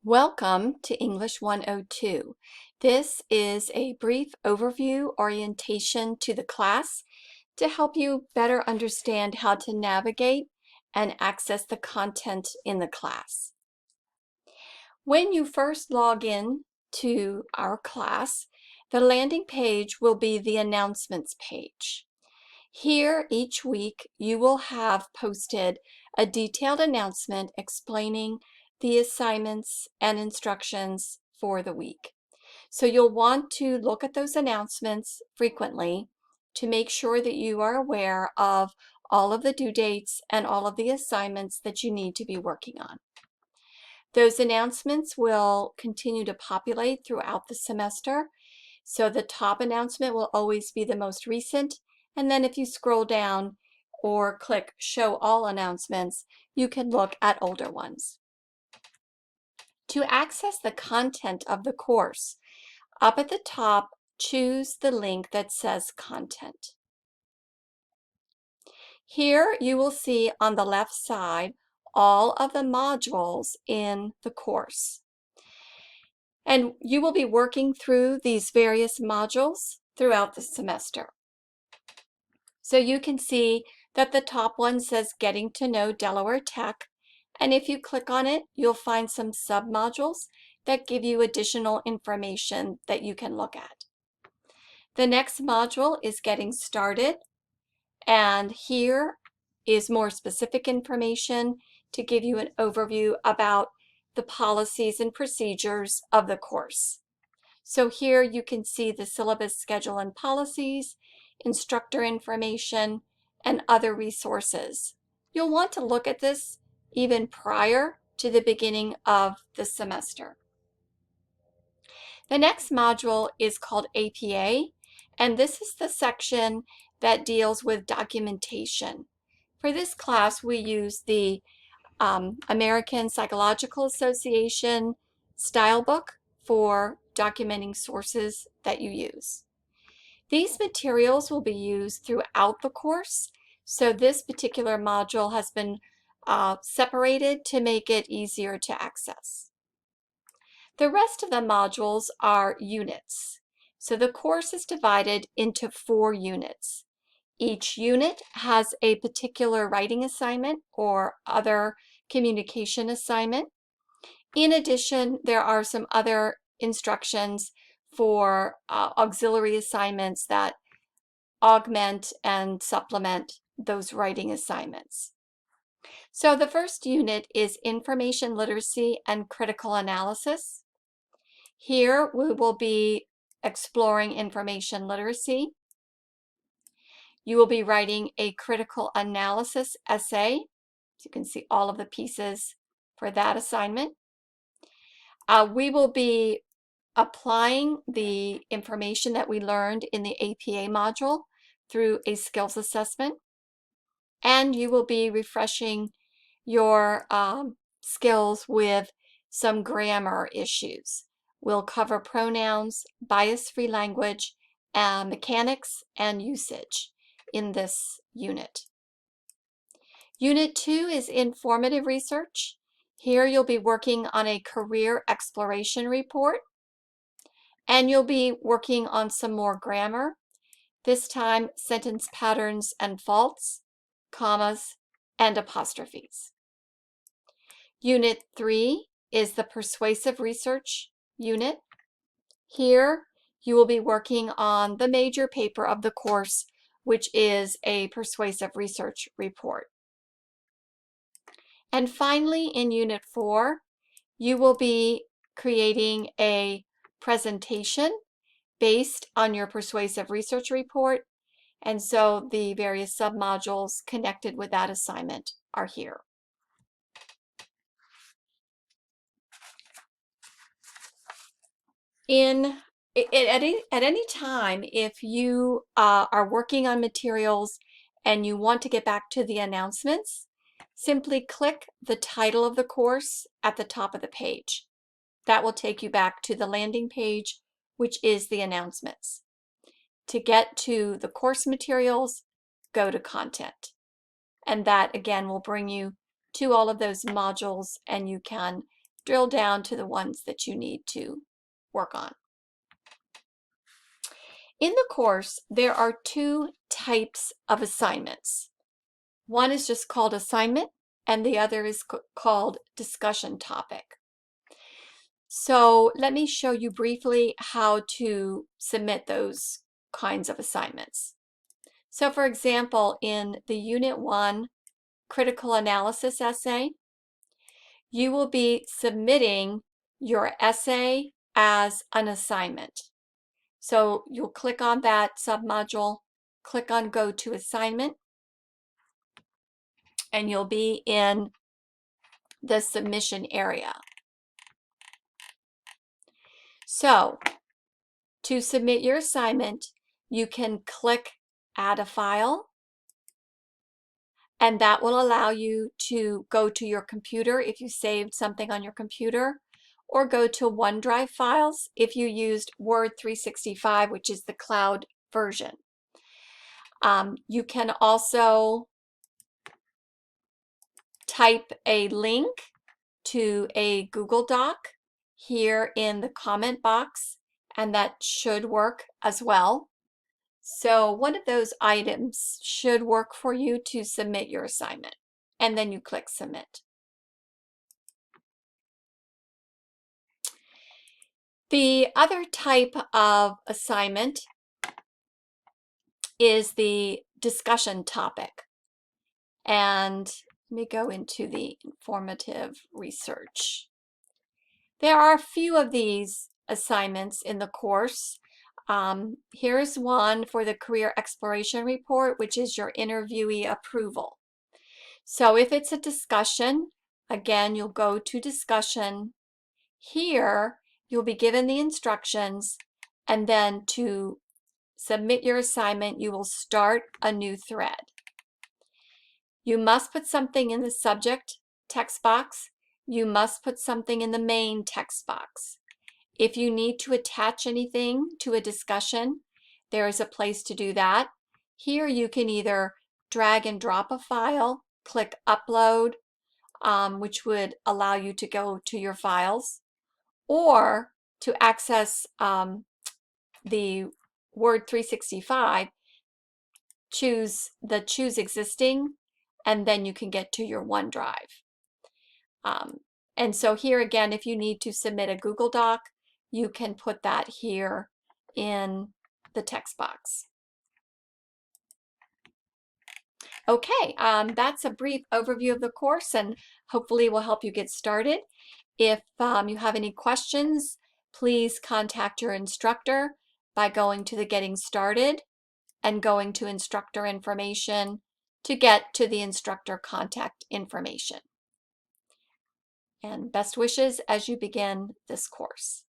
Welcome to English 102. This is a brief overview orientation to the class to help you better understand how to navigate and access the content in the class. When you first log in to our class, the landing page will be the announcements page. Here, each week, you will have posted a detailed announcement explaining the assignments and instructions for the week. So you'll want to look at those announcements frequently to make sure that you are aware of all of the due dates and all of the assignments that you need to be working on. Those announcements will continue to populate throughout the semester. So the top announcement will always be the most recent. And then if you scroll down or click Show All Announcements, you can look at older ones. To access the content of the course, up at the top, choose the link that says Content. Here you will see on the left side all of the modules in the course. And you will be working through these various modules throughout the semester. So you can see that the top one says Getting to Know Delaware Tech, and if you click on it, you'll find some submodules that give you additional information that you can look at. The next module is Getting Started, and here is more specific information to give you an overview about the policies and procedures of the course. So here you can see the syllabus schedule and policies, instructor information, and other resources. You'll want to look at this even prior to the beginning of the semester. The next module is called APA, and this is the section that deals with documentation. For this class, we use the American Psychological Association style book for documenting sources that you use. These materials will be used throughout the course, so this particular module has been separated to make it easier to access. The rest of the modules are units. So the course is divided into 4 units. Each unit has a particular writing assignment or other communication assignment. In addition, there are some other instructions for auxiliary assignments that augment and supplement those writing assignments. So the first unit is Information Literacy and Critical Analysis. Here we will be exploring information literacy. You will be writing a critical analysis essay. So you can see all of the pieces for that assignment. We will be applying the information that we learned in the APA module through a skills assessment. And you will be refreshing your skills with some grammar issues. We'll cover pronouns, bias-free language, mechanics, and usage in this unit. Unit 2 is Informative Research. Here you'll be working on a career exploration report, and you'll be working on some more grammar, this time sentence patterns and faults, commas, and apostrophes. Unit 3 is the Persuasive Research unit. Here you will be working on the major paper of the course, which is a persuasive research report. And finally, in Unit 4, you will be creating a presentation based on your persuasive research report, and so the various submodules connected with that assignment are here. At any time, if you are working on materials and you want to get back to the announcements, simply click the title of the course at the top of the page. That will take you back to the landing page, which is the announcements. To get to the course materials, go to Content. And that, again, will bring you to all of those modules, and you can drill down to the ones that you need to work on. In the course, there are two types of assignments. One is just called assignment, and the other is called discussion topic. So let me show you briefly how to submit those kinds of assignments. So for example, in the Unit 1 critical analysis essay, you will be submitting your essay as an assignment. So you'll click on that submodule, click on Go to Assignment, and you'll be in the submission area. So to submit your assignment, you can click Add a File, and that will allow you to go to your computer if you saved something on your computer, or go to OneDrive files if you used Word 365, which is the cloud version. You can also type a link to a Google Doc here in the comment box, and that should work as well. So one of those items should work for you to submit your assignment, and then you click Submit. The other type of assignment is the discussion topic. And let me go into the informative research. There are a few of these assignments in the course. Here's one for the Career Exploration Report, which is your interviewee approval. So if it's a discussion, again, you'll go to Discussion. Here, you'll be given the instructions, and then to submit your assignment, you will start a new thread. You must put something in the subject text box. You must put something in the main text box. If you need to attach anything to a discussion, there is a place to do that. Here you can either drag and drop a file, click Upload, which would allow you to go to your files, or to access the Word 365, choose Existing, and then you can get to your OneDrive. And so here again, if you need to submit a Google Doc, you can put that here in the text box. Okay, that's a brief overview of the course, and hopefully will help you get started. If you have any questions, please contact your instructor by going to the Getting Started and going to Instructor Information to get to the instructor contact information. And best wishes as you begin this course.